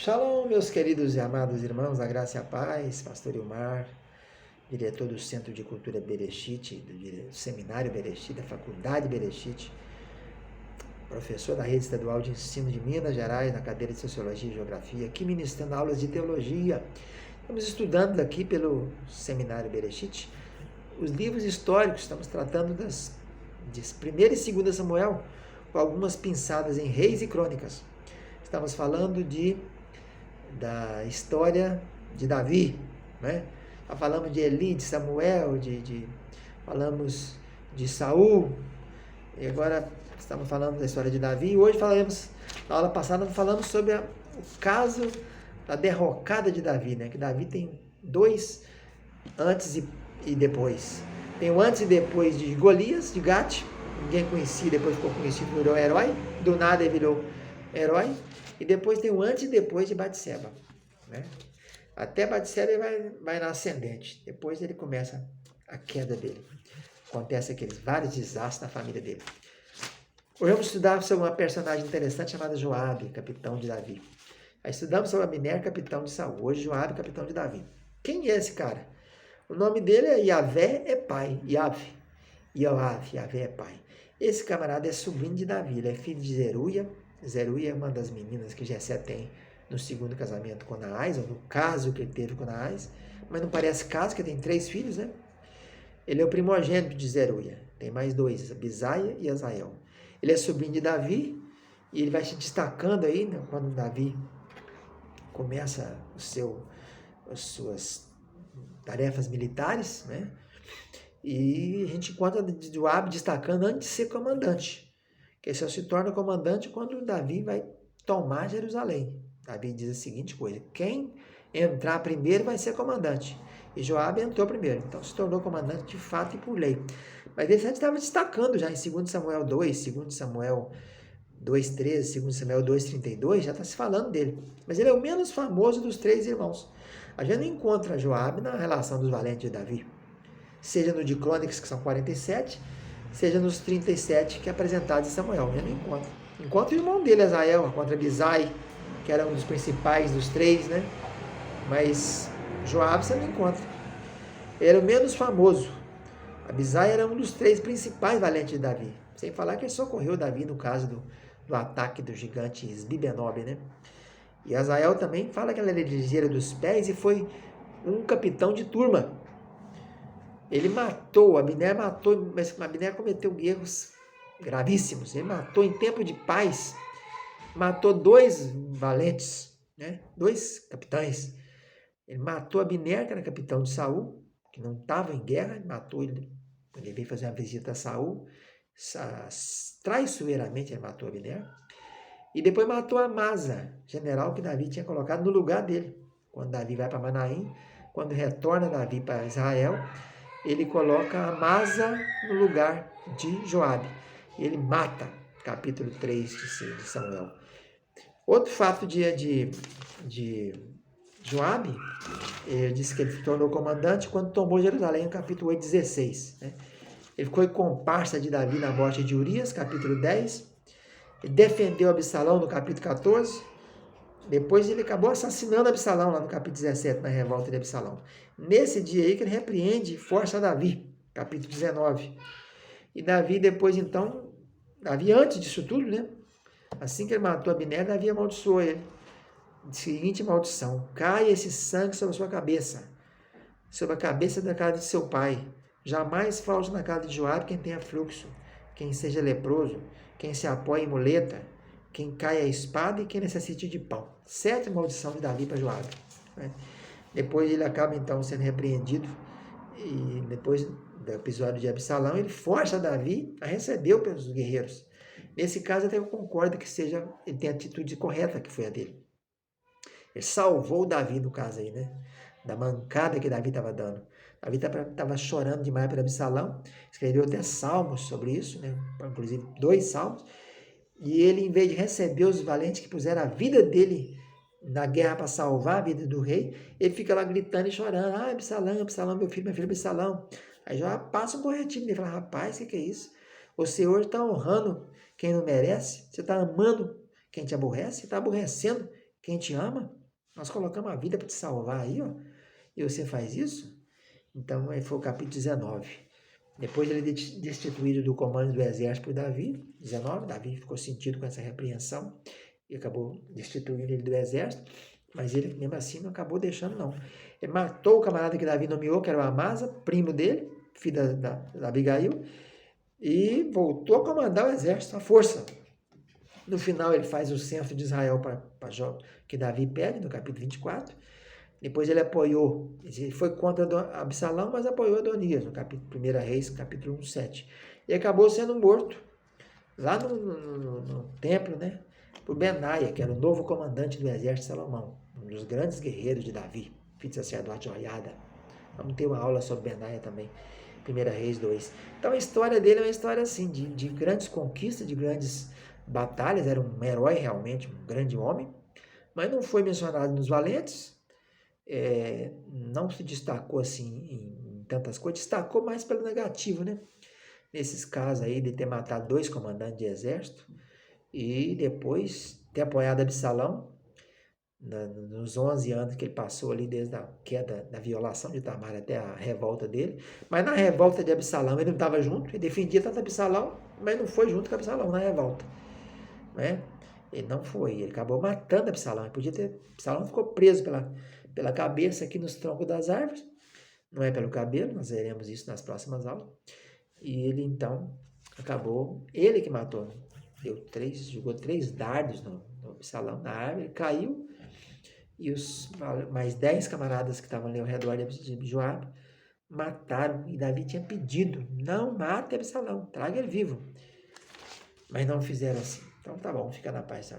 Shalom, meus queridos e amados irmãos, a graça e a paz, Pastor Ilmar, diretor do Centro de Cultura Bereshit, do Seminário Bereshit, da Faculdade Bereshit, professor da Rede Estadual de Ensino de Minas Gerais, na cadeira de Sociologia e Geografia, aqui ministrando aulas de Teologia. Estamos estudando aqui pelo Seminário Bereshit os livros históricos, estamos tratando de 1 e 2 Samuel, com algumas pinçadas em Reis e Crônicas. Estamos falando da história de Davi, né? Já falamos de Eli, de Samuel, falamos de Saul, e agora estamos falando da história de Davi. E hoje na aula passada, falamos sobre o caso da derrocada de Davi, né? Que Davi tem dois antes e depois. Tem o antes e depois de Golias, de Gate, ninguém conhecia, depois ficou conhecido, virou herói, do nada ele virou herói. E depois tem o antes e depois de Batseba, né? Até Batseba ele vai na ascendente. Depois ele começa a queda dele. Acontece aqueles vários desastres na família dele. Hoje vamos estudar sobre uma personagem interessante chamada Joabe, capitão de Davi. Aí estudamos sobre Abner, capitão de Saul. Hoje Joabe, capitão de Davi. Quem é esse cara? O nome dele é Yavé é pai. Yavé é pai. Esse camarada é sobrinho de Davi. Ele é filho de Zeruia. Zeruia é uma das meninas que Jessé tem no segundo casamento com Naás, ou no caso que ele teve com Naás, mas não parece caso, que tem 3 filhos, né? Ele é o primogênito de Zeruia, tem mais 2, Abisaia e Azael. Ele é sobrinho de Davi, e ele vai se destacando aí, né, quando Davi começa as suas tarefas militares, né? E a gente encontra Joabe destacando antes de ser comandante, que só se torna comandante quando Davi vai tomar Jerusalém. Davi diz a seguinte coisa: quem entrar primeiro vai ser comandante. E Joabe entrou primeiro, então se tornou comandante de fato e por lei. Mas ele já estava destacando já em 2 Samuel 2, 2 Samuel 2,13, 2 Samuel 2,32, já está se falando dele. Mas ele é o menos famoso dos 3 irmãos. A gente não encontra Joabe na relação dos valentes de Davi, seja no de Crônicas, que são 47, seja nos 37 que é apresentado em Samuel. Já não encontra. Encontra o irmão dele, Azael, contra Abisai, que era um dos principais dos 3, né? Mas Joabe você não encontra. Ele era o menos famoso. Abisai era um dos 3 principais valentes de Davi. Sem falar que ele socorreu Davi no caso do ataque do gigante Esbibenob, né? E Azael também fala que ela era ligeira dos pés e foi um capitão de turma. Ele matou, Abner matou, mas Abner cometeu erros gravíssimos. Ele matou em tempo de paz, matou 2 valentes, né? 2 capitães. Ele matou Abner, que era capitão de Saul, que não estava em guerra, matou ele. Ele veio fazer uma visita a Saul, traiçoeiramente ele matou Abner. E depois matou Amasa, general que Davi tinha colocado no lugar dele. Quando Davi vai para Manaim, quando retorna Davi para Israel, ele coloca Amasa no lugar de Joabe. E ele mata, capítulo 3 de Samuel. Outro fato de Joabe, ele disse que ele se tornou comandante quando tomou Jerusalém, no capítulo 8, 16. Né? Ele ficou em comparsa de Davi na morte de Urias, capítulo 10. Ele defendeu Absalão, no capítulo 14. Depois ele acabou assassinando Absalão, lá no capítulo 17, na revolta de Absalão. Nesse dia aí que ele repreende e força Davi, capítulo 19. E Davi depois, então, Davi antes disso tudo, né? Assim que ele matou Abner, Davi amaldiçoou ele. Seguinte maldição: cai esse sangue sobre a sua cabeça, sobre a cabeça da casa de seu pai. Jamais falte na casa de Joabe quem tenha fluxo, quem seja leproso, quem se apoie em muleta, quem caia a espada e quem necessite de pão. 7 maldição de Davi para Joabe. Né? Depois ele acaba então sendo repreendido, e depois do episódio de Absalão, ele força Davi a receber pelos guerreiros. Nesse caso, até eu concordo que ele tem a atitude correta, que foi a dele. Ele salvou Davi no caso aí, né? Da mancada que Davi estava dando. Davi estava chorando demais por Absalão, escreveu até salmos sobre isso, né? Inclusive 2 salmos. E ele, em vez de receber os valentes que puseram a vida dele na guerra para salvar a vida do rei, ele fica lá gritando e chorando: ah, Absalão, Absalão, meu filho, Absalão. Aí já passa um corretivo nele e fala: rapaz, o que é isso? Você hoje está honrando quem não merece, você está amando quem te aborrece, você está aborrecendo quem te ama, nós colocamos a vida para te salvar aí, ó, e você faz isso? Então, foi o capítulo 19. Depois ele é destituído do comando do exército por Davi, 19, Davi ficou sentido com essa repreensão e acabou destituindo ele do exército, mas ele mesmo assim não acabou deixando não. Ele matou o camarada que Davi nomeou, que era o Amasa, primo dele, filho da Abigail, e voltou a comandar o exército, a força. No final ele faz o censo de Israel que Davi pede, no capítulo 24. Depois ele apoiou, ele foi contra Absalão, mas apoiou Adonias, no capítulo 1 Reis, capítulo 1, 7. E acabou sendo morto lá no templo, né? Por Benaia, que era o novo comandante do exército de Salomão, um dos grandes guerreiros de Davi, filho de sacerdote Joiada. Vamos ter uma aula sobre Benaia também, 1 Reis 2. Então a história dele é uma história assim, de grandes conquistas, de grandes batalhas, era um herói realmente, um grande homem, mas não foi mencionado nos valentes, não se destacou assim em tantas coisas, destacou mais pelo negativo, né? Nesses casos aí de ter matado 2 comandantes de exército e depois ter apoiado Absalão nos 11 anos que ele passou ali desde a queda, da violação de Tamar até a revolta dele. Mas na revolta de Absalão ele não estava junto, ele defendia tanto Absalão, mas não foi junto com Absalão na revolta, né? Ele não foi, ele acabou matando Absalão. Ele podia ter, Absalão ficou preso pela cabeça aqui nos troncos das árvores, não é pelo cabelo, nós veremos isso nas próximas aulas. E ele então acabou, ele que matou, jogou 3 dardos no Absalão, na árvore, caiu, e os mais 10 camaradas que estavam ali ao redor de Joabe mataram, e Davi tinha pedido, não mate Absalão, traga ele vivo, mas não fizeram assim. Então tá bom, fica na paz, sabe?